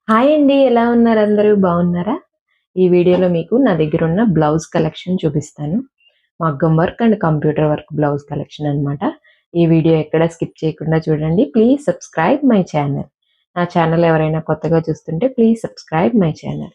Hi అండి. ఎలా ఉన్నారు అందరూ? బాగున్నారా? ఈ వీడియోలో మీకు నా దగ్గర ఉన్న బ్లౌజ్ కలెక్షన్ చూపిస్తాను. మగ్గం work and computer work blouse collection అన్నమాట. ఈ వీడియో ఎక్కడ స్కిప్ చేయకుండా చూడండి. Please subscribe my channel. నా ఛానల్ ఎవరైనా కొత్తగా చూస్తుంటే ప్లీజ్ సబ్స్క్రైబ్ మై ఛానల్.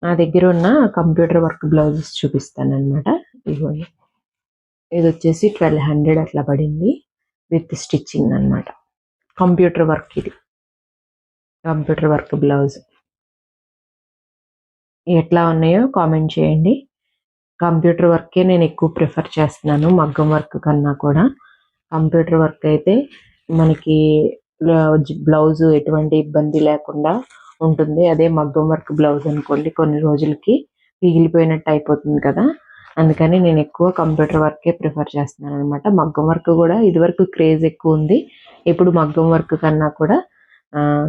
నా దగ్గర ఉన్న కంప్యూటర్ వర్క్ బ్లౌజెస్ చూపిస్తానన్నమాట. ఇదిగోండి. ఇది వచ్చేసి 1200 అట్లా పడింది విత్ స్టిచ్చింగ్ అన్నమాట. కంప్యూటర్ వర్క్ ఇది. కంప్యూటర్ వర్క్ బ్లౌజ్ ఎట్లా ఉన్నాయో కామెంట్ చేయండి. కంప్యూటర్ వర్కే నేను ఎక్కువ ప్రిఫర్ చేస్తున్నాను మగ్గం వర్క్ కన్నా కూడా. కంప్యూటర్ వర్క్ అయితే మనకి బ్లౌజ్ ఎటువంటి ఇబ్బంది లేకుండా ఉంటుంది. అదే మగ్గం వర్క్ బ్లౌజ్ అనుకోండి కొన్ని రోజులకి పిగిలిపోయినట్టు అయిపోతుంది కదా. అందుకని నేను ఎక్కువ కంప్యూటర్ వర్కే ప్రిఫర్ చేస్తున్నాను అనమాట. మగ్గం వర్క్ కూడా ఇదివరకు క్రేజ్ ఎక్కువ ఉంది. ఇప్పుడు మగ్గం వర్క్ కన్నా కూడా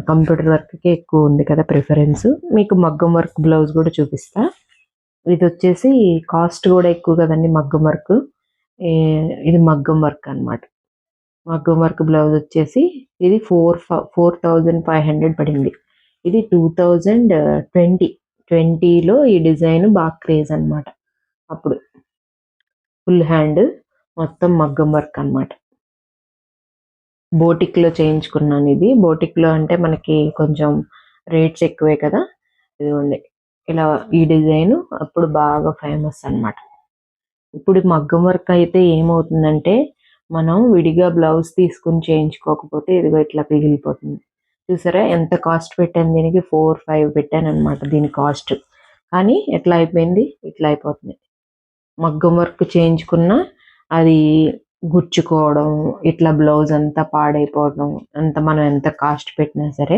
కంప్యూటర్ వర్క్కే ఎక్కువ ఉంది కదా ప్రిఫరెన్స్. మీకు మగ్గం వర్క్ బ్లౌజ్ కూడా చూపిస్తా. ఇది వచ్చేసి కాస్ట్ కూడా ఎక్కువ కదండి మగ్గం వర్క్. ఇది మగ్గం వర్క్ అన్నమాట. మగ్గం వర్క్ బ్లౌజ్ వచ్చేసి ఇది 4500 పడింది. ఇది 2020లో ఈ డిజైన్ బాగా క్రేజ్ అన్నమాట. అప్పుడు ఫుల్ హ్యాండ్ మొత్తం మగ్గం వర్క్ అన్నమాట. బోటిక్లో చేయించుకున్నాను ఇది. బోటిక్లో అంటే మనకి కొంచెం రేట్స్ ఎక్కువే కదా. ఇదిగోండి ఇలా ఈ డిజైన్ అప్పుడు బాగా ఫేమస్ అన్నమాట. ఇప్పుడు మగ్గం వర్క్ అయితే ఏమవుతుందంటే మనం విడిగా బ్లౌజ్ తీసుకుని చేయించుకోకపోతే ఇదిగో ఇట్లా పిగిలిపోతుంది. చూసారా ఎంత కాస్ట్ పెట్టాను దీనికి? 4-5 పెట్టాను అనమాట దీని కాస్ట్. కానీ ఎట్లా అయిపోయింది? ఇట్లా అయిపోతుంది. మగ్గం వర్క్ చేయించుకున్న అది గుచ్చుకోవడం, ఇట్లా బ్లౌజ్ అంతా పాడైపోవడం, అంత మనం ఎంత కాస్ట్ పెట్టినా సరే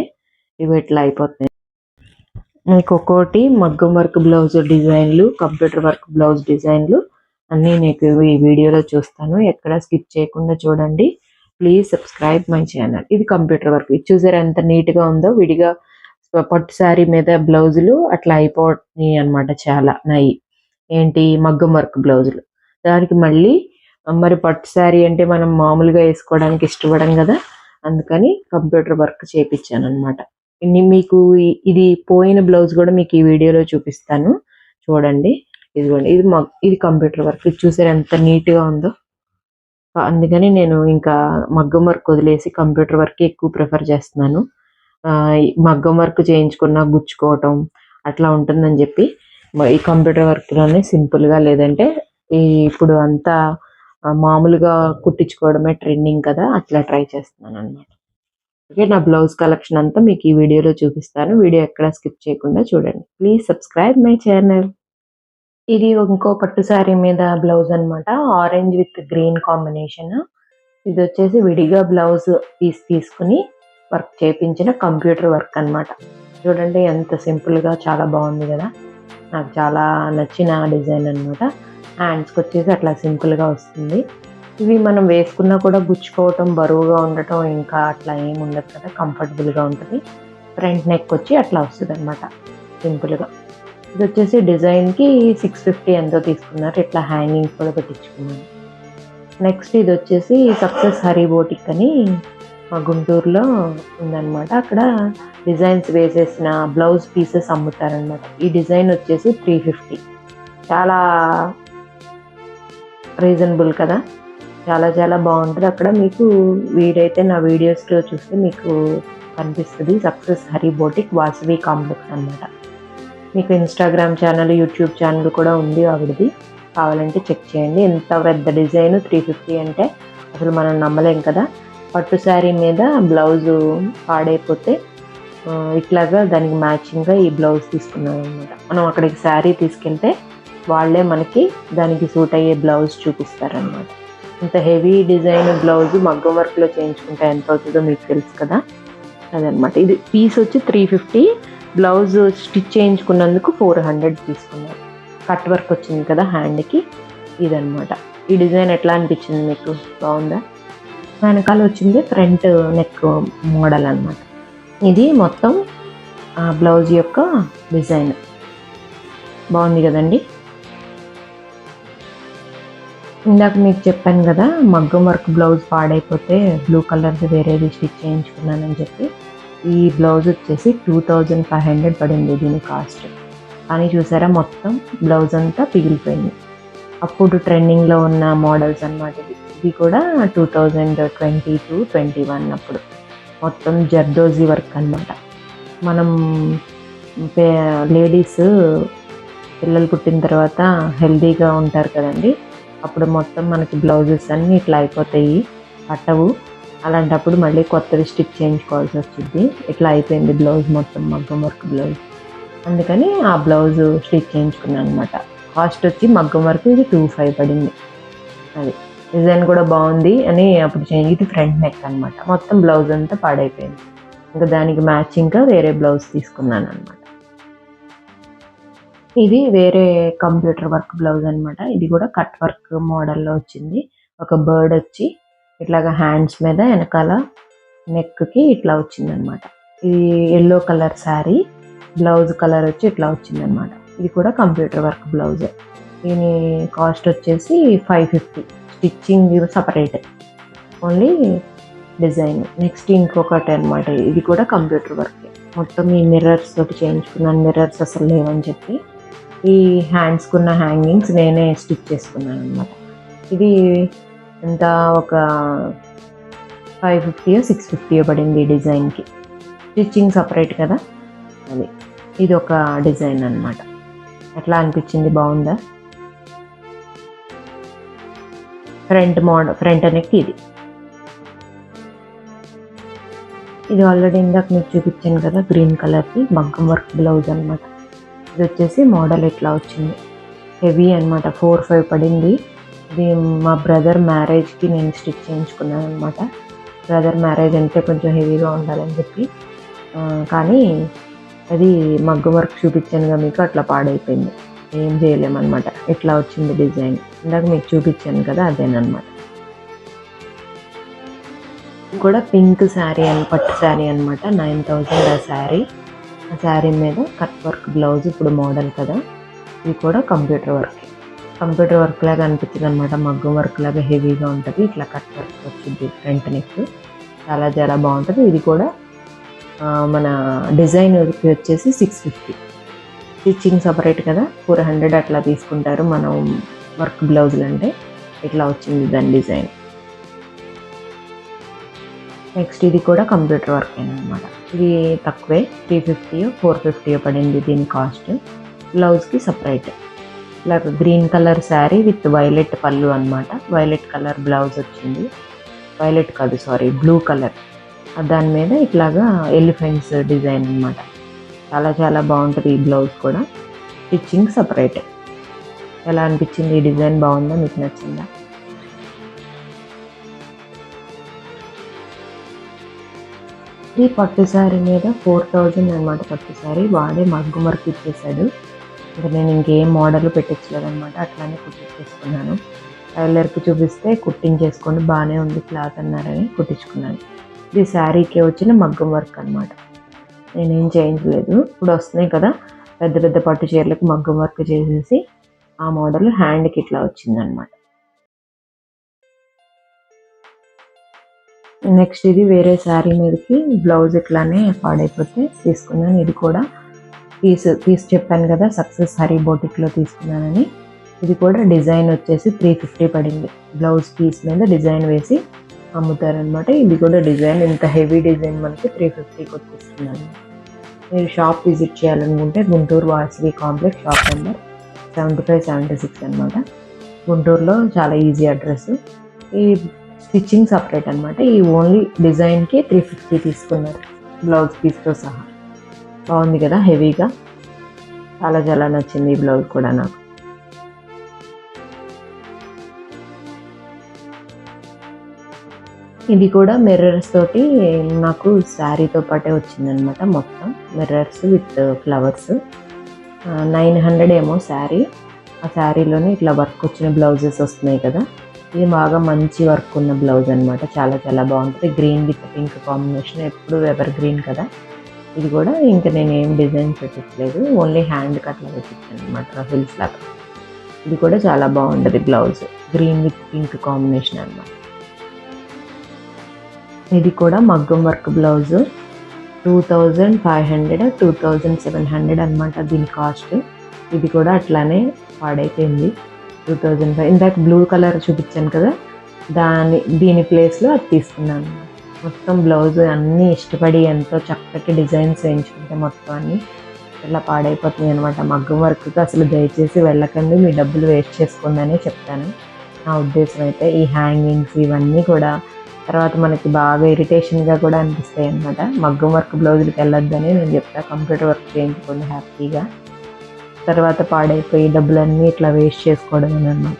ఇవి ఇట్లా అయిపోతున్నాయి. మీకు ఒక్కోటి మగ్గం వర్క్ బ్లౌజ్ డిజైన్లు, కంప్యూటర్ వర్క్ బ్లౌజ్ డిజైన్లు అన్నీ నీకు ఈ వీడియోలో చూస్తాను. ఎక్కడ స్కిప్ చేయకుండా చూడండి. Please subscribe my channel. ఇది కంప్యూటర్ వర్క్. ఇది చూసారా ఎంత నీట్గా ఉందో. విడిగా పట్టు శారీ మీద బ్లౌజులు అట్లా అయిపోతున్నాయి అనమాట. చాలా నయి ఏంటి మగ్గం వర్క్ బ్లౌజులు. దానికి మళ్ళీ మరి పట్టు శారీ అంటే మనం మామూలుగా వేసుకోవడానికి ఇష్టపడం కదా. అందుకని కంప్యూటర్ వర్క్ చేయించాను అనమాట. మీకు ఇది పోయిన బ్లౌజ్ కూడా మీకు ఈ వీడియోలో చూపిస్తాను చూడండి. ఇదిగోండి ఇది కంప్యూటర్ వర్క్. ఇది చూసారు ఎంత నీట్గా ఉందో. అందుకని నేను ఇంకా మగ్గం వర్క్ వదిలేసి కంప్యూటర్ వర్క్ ఎక్కువ ప్రిఫర్ చేస్తున్నాను. మగ్గం వర్క్ చేయించుకున్న గుచ్చుకోవటం అట్లా ఉంటుందని చెప్పి ఈ కంప్యూటర్ వర్క్లోనే సింపుల్గా, లేదంటే ఇప్పుడు అంతా మామూలుగా కుట్టించుకోవడమే ట్రెండింగ్ కదా, అట్లా ట్రై చేస్తున్నాను అనమాట. ఓకే, నా బ్లౌజ్ కలెక్షన్ అంతా మీకు ఈ వీడియోలో చూపిస్తాను. వీడియో ఎక్కడ స్కిప్ చేయకుండా చూడండి. Please subscribe my channel. ఇది ఇంకో పట్టు శారీ మీద బ్లౌజ్ అన్నమాట. Orange with green combination. ఇది వచ్చేసి విడిగా బ్లౌజ్ తీసుకుని వర్క్ చేయించిన కంప్యూటర్ వర్క్ అన్నమాట. చూడండి ఎంత సింపుల్గా, చాలా బాగుంది కదా. నాకు చాలా నచ్చిన డిజైన్ అన్నమాట. హ్యాండ్స్కి వచ్చేసి అట్లా సింపుల్గా వస్తుంది. ఇవి మనం వేసుకున్నా కూడా గుచ్చుకోవటం, బరువుగా ఉండటం ఇంకా అట్లా ఏమి ఉండదు కదా, కంఫర్టబుల్గా ఉంటుంది. ఫ్రంట్ నెక్ వచ్చి అట్లా వస్తుంది అనమాట సింపుల్గా. ఇది వచ్చేసి డిజైన్కి 650 ఎంతో తీసుకున్నారు. ఇట్లా హ్యాంగింగ్స్ కూడా పెట్టించుకున్నాను. నెక్స్ట్ ఇది వచ్చేసి సక్సెస్ హరీ బోటిక్ అని మా గుంటూరులో ఉందన్నమాట. అక్కడ డిజైన్స్ వేసేసిన బ్లౌజ్ పీసెస్ అమ్ముతారనమాట. ఈ డిజైన్ వచ్చేసి 350. చాలా రీజనబుల్ కదా, చాలా చాలా బాగుంటుంది. అక్కడ మీకు వీడైతే నా వీడియోస్లో చూస్తే మీకు కనిపిస్తుంది. సక్సెస్ హరీ బోటిక్, వాసవి కాంప్లెక్స్ అన్నమాట. మీకు ఇన్స్టాగ్రామ్ ఛానల్, యూట్యూబ్ ఛానల్ కూడా ఉంది ఆవిడది. కావాలంటే చెక్ చేయండి. ఎంత పెద్ద డిజైన్ 350 అంటే అసలు మనం నమ్మలేం కదా. పట్టు శారీ మీద బ్లౌజు పాడైపోతే ఇట్లాగా దానికి మ్యాచింగ్గా ఈ బ్లౌజ్ తీసుకున్నాను అనమాట. మనం అక్కడికి శారీ తీసుకెళ్తే వాళ్ళే మనకి దానికి సూట్ అయ్యే బ్లౌజ్ చూపిస్తారనమాట. ఇంత హెవీ డిజైన్ బ్లౌజ్ మగ్గం వర్క్లో చేయించుకుంటే ఎంత అవుతుందో మీకు తెలుసు కదా. అదనమాట. ఇది పీస్ వచ్చి 350. బ్లౌజ్ స్టిచ్ చేయించుకున్నందుకు 400 తీసుకున్నారు. కట్ వర్క్ వచ్చింది కదా హ్యాండ్కి, ఇదనమాట. ఈ డిజైన్ ఎట్లా అనిపించింది మీకు? బాగుందా? వెనకాల వచ్చింది ఫ్రంట్ నెక్ మోడల్ అనమాట. ఇది మొత్తం బ్లౌజ్ యొక్క డిజైన్. బాగుంది కదండి. ఇందాక మీకు చెప్పాను కదా మగ్గం వర్క్ బ్లౌజ్ పాడైపోతే బ్లూ కలర్ది వేరేది స్టిచ్ చేయించుకున్నానని చెప్పి. ఈ బ్లౌజ్ వచ్చేసి 2500 పడింది దీని కాస్ట్. కానీ చూసారా మొత్తం బ్లౌజ్ అంతా పిగిలిపోయింది. అప్పుడు ట్రెండింగ్లో ఉన్న మోడల్స్ అన్నమాట ఇది కూడా 2022-21 అప్పుడు మొత్తం జర్దోజీ వర్క్ అనమాట. మనం లేడీస్ పిల్లలు పుట్టిన తర్వాత హెల్తీగా ఉంటారు కదండి, అప్పుడు మొత్తం మనకి బ్లౌజెస్ అన్నీ ఇట్లా అయిపోతాయి, పట్టవు. అలాంటప్పుడు మళ్ళీ కొత్తవి స్టిచ్ చేయించుకోవాల్సి వచ్చింది. ఇట్లా అయిపోయింది బ్లౌజ్ మొత్తం మగ్గం వర్క్ బ్లౌజ్. అందుకని ఆ బ్లౌజ్ స్టిచ్ చేయించుకున్నాను అనమాట. కాస్ట్ వచ్చి మగ్గం వర్క్ ఇది 2500 పడింది. అది డిజైన్ కూడా బాగుంది అని అప్పుడు ఇది ఫ్రంట్ నెక్ అనమాట. మొత్తం బ్లౌజ్ అంతా పాడైపోయింది. ఇంకా దానికి మ్యాచింగ్గా వేరే బ్లౌజ్ తీసుకున్నాను అనమాట. ఇది వేరే కంప్యూటర్ వర్క్ బ్లౌజ్ అనమాట. ఇది కూడా కట్ వర్క్ మోడల్లో వచ్చింది. ఒక బర్డ్ వచ్చి ఇట్లాగా హ్యాండ్స్ మీద వెనకాల నెక్కి ఇట్లా వచ్చిందనమాట. ఇది yellow colour sari, blouse colour వచ్చి ఇట్లా వచ్చిందనమాట. ఇది కూడా కంప్యూటర్ వర్క్ బ్లౌజే. దీని కాస్ట్ వచ్చేసి 550. Stitching separate, only design. Next ఇంకొకటి అనమాట, ఇది కూడా కంప్యూటర్ వర్క్. మొత్తం ఈ మిర్రర్స్ తోటి చేయించుకున్నాను. మిర్రర్స్ అసలు లేవని చెప్పి ఈ హ్యాండ్స్కి ఉన్న హ్యాంగింగ్స్ నేనే స్టిచ్ చేసుకున్నాను అనమాట. ఇది ఎంత ఒక 550-650 పడింది ఈ డిజైన్కి. స్టిచ్చింగ్ సపరేట్ కదా అది. ఇది ఒక డిజైన్ అనమాట. ఎట్లా అనిపించింది, బాగుందా? ఫ్రంట్ నెక్ ఇది ఆల్రెడీ ఇందాక మీకు చూపించాను కదా, గ్రీన్ కలర్కి మగ్గం వర్క్ బ్లౌజ్ అనమాట. ఇది వచ్చేసి మోడల్ ఇట్లా వచ్చింది, హెవీ అనమాట. 4-5 పడింది. ఇది మా బ్రదర్ మ్యారేజ్కి నేను స్టిచ్ చేయించుకున్నాను అనమాట. బ్రదర్ మ్యారేజ్ అంటే కొంచెం హెవీగా ఉండాలని చెప్పి, కానీ అది మగ్గం వర్క్ చూపించానుగా మీకు, అట్లా పాడైపోయింది. ఏం చేయలేమన్నమాట. ఇట్లా వచ్చింది డిజైన్. ఇందాక మీకు చూపించాను కదా, అదేనమాట. కూడా పింక్ శారీ పట్టు శారీ అనమాట. 9000 ఆ శారీ. ఆ శారీ మీద కట్ వర్క్ బ్లౌజ్ ఇప్పుడు మోడల్ కదా. ఇది కూడా కంప్యూటర్ వర్క్ లాగా అనిపించింది అనమాట. మగ్గం వర్క్ లాగా హెవీగా ఉంటుంది. ఇట్లా కట్ వర్క్ వచ్చింది ఫ్రంట్ నెక్. చాలా చాలా బాగుంటుంది. ఇది కూడా మన డిజైన్ వచ్చేసి 650. స్టిచ్చింగ్ సపరేట్ కదా, 400 అట్లా తీసుకుంటారు మనం వర్క్ బ్లౌజులు అంటే. ఇట్లా వచ్చింది దాని డిజైన్. నెక్స్ట్ ఇది కూడా కంప్యూటర్ వర్క్ అనమాట. ఇది తక్కువే, 350-450 పడింది దీని కాస్ట్. బ్లౌజ్కి సపరేట్. ఇలా green colour sari with violet పళ్ళు అనమాట. వైలెట్ కలర్ బ్లౌజ్ వచ్చింది. వైలెట్ కాదు, సారీ, బ్లూ కలర్. దాని మీద ఇట్లాగా ఎలిఫెంట్స్ డిజైన్ అనమాట. చాలా చాలా బాగుంటుంది ఈ బ్లౌజ్ కూడా. Stitching separate. ఎలా అనిపించింది ఈ డిజైన్? బాగుందా? మీకు నచ్చిందా? ఈ పట్టు శారీ మీద 4000 అనమాట. పట్టు శారీ వాడే మగ్గం వర్క్ ఇచ్చేసాడు. ఇంకా నేను ఇంకేం మోడల్ పెట్టించలేదు అనమాట. అట్లానే కుట్టించేసుకున్నాను. టైలర్కి చూపిస్తే కుట్టించేసుకొని బాగానే ఉంది క్లాత్ అన్నారని కుట్టించుకున్నాను. ఇది శారీకి వచ్చిన మగ్గం వర్క్ అనమాట. నేనేం చేయించలేదు. ఇప్పుడు వస్తున్నాయి కదా పెద్ద పెద్ద పట్టు చీరలకు మగ్గం వర్క్ చేసేసి ఆ మోడల్ హ్యాండ్కి ఇట్లా వచ్చిందనమాట. నెక్స్ట్ ఇది వేరే శారీ మీదకి బ్లౌజ్ ఇట్లానే పాడైపోతే తీసుకున్నాను. ఇది కూడా పీస్ చెప్పాను కదా, సక్సెస్ హరీ బోటిక్లో తీసుకున్నానని. ఇది కూడా డిజైన్ వచ్చేసి 350 పడింది. బ్లౌజ్ పీస్ మీద డిజైన్ వేసి అమ్ముతారనమాట. ఇది కూడా డిజైన్, ఇంత హెవీ డిజైన్ మనకి 350కి వచ్చేస్తున్నాను. మీరు షాప్ విజిట్ చేయాలనుకుంటే Guntur Vasavi complex, shop number 75-76 అనమాట. గుంటూరులో చాలా ఈజీ అడ్రస్. ఈ స్టిచ్చింగ్ సపరేట్ అనమాట. ఈ ఓన్లీ డిజైన్కి 350 తీసుకున్నారు బ్లౌజ్ పీస్తో సహా. బాగుంది కదా, హెవీగా. చాలా చాలా నచ్చింది ఈ బ్లౌజ్ కూడా నాకు. ఇది కూడా మిర్రర్స్ తోటి నాకు శారీతో పాటే వచ్చిందనమాట. మొత్తం మిర్రర్స్ విత్ ఫ్లవర్స్. 900 ఏమో శారీ. ఆ శారీలోనే ఇట్లా వర్క్ వచ్చిన బ్లౌజెస్ వస్తున్నాయి కదా. ఇది బాగా మంచి వర్క్ ఉన్న బ్లౌజ్ అనమాట. చాలా చాలా బాగుంటుంది. గ్రీన్ విత్ పింక్ కాంబినేషన్, ఎప్పుడు ఎవర్ గ్రీన్ కదా. ఇది కూడా ఇంకా నేను ఏం డిజైన్ పెట్టట్లేదు, ఓన్లీ హ్యాండ్కి అట్లా పెట్టించాను అనమాట, రఫిల్స్ లాగా. ఇది కూడా చాలా బాగుంటుంది blouse, green with pink combination అనమాట. ఇది కూడా మగ్గం వర్క్ బ్లౌజ్. 2500 2700 అనమాట దీని కాస్ట్. ఇది కూడా అట్లానే పాడైపోయింది. 2005 ఇందాక బ్లూ కలర్ చూపించాను కదా, దీని ప్లేస్లో అది తీసుకున్నాను. మొత్తం బ్లౌజ్ అన్నీ ఇష్టపడి ఎంతో చక్కటి డిజైన్స్ వేయించుకుంటే మొత్తం అన్నీ ఇలా పాడైపోతుంది అనమాట. మగ్గం వర్క్కి అసలు దయచేసి వెళ్ళకండి, మీ డబ్బులు వేస్ట్ చేసుకోండి అని చెప్తాను. నా ఉద్దేశం అయితే ఈ హ్యాంగింగ్స్ ఇవన్నీ కూడా తర్వాత మనకి బాగా ఇరిటేషన్గా కూడా అనిపిస్తాయి అనమాట. మగ్గం వర్క్ బ్లౌజులకి వెళ్ళొద్దని నేను చెప్తాను. కంప్యూటర్ వర్క్ చేయించుకోండి హ్యాపీగా. తర్వాత పాడైపోయి డబ్బులన్నీ ఇట్లా వేస్ట్ చేసుకోవడం అనమాట.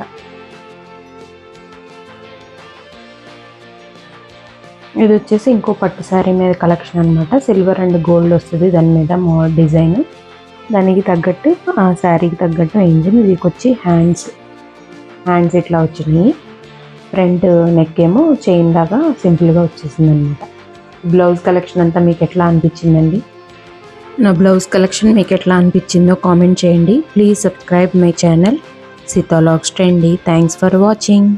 ఇది వచ్చేసి ఇంకో పట్టు శారీ మీద కలెక్షన్ అనమాట. సిల్వర్ అండ్ గోల్డ్ వస్తుంది దాని మీద డిజైన్. దానికి తగ్గట్టు ఆ శారీకి తగ్గట్టు అయింది. దీనికి వచ్చి హ్యాండ్స్ ఇట్లా వచ్చినాయి. ఫ్రంట్ నెక్ ఏమో చైన్ లాగా సింపుల్గా వచ్చేసింది అనమాట. బ్లౌజ్ కలెక్షన్ అంతా మీకు ఎట్లా అనిపించిందండి? నా బ్లౌజ్ కలెక్షన్ మీకు ఎట్లా అనిపించిందో కామెంట్ చేయండి. Please subscribe my channel Sita vlogs trendy. Thanks for watching.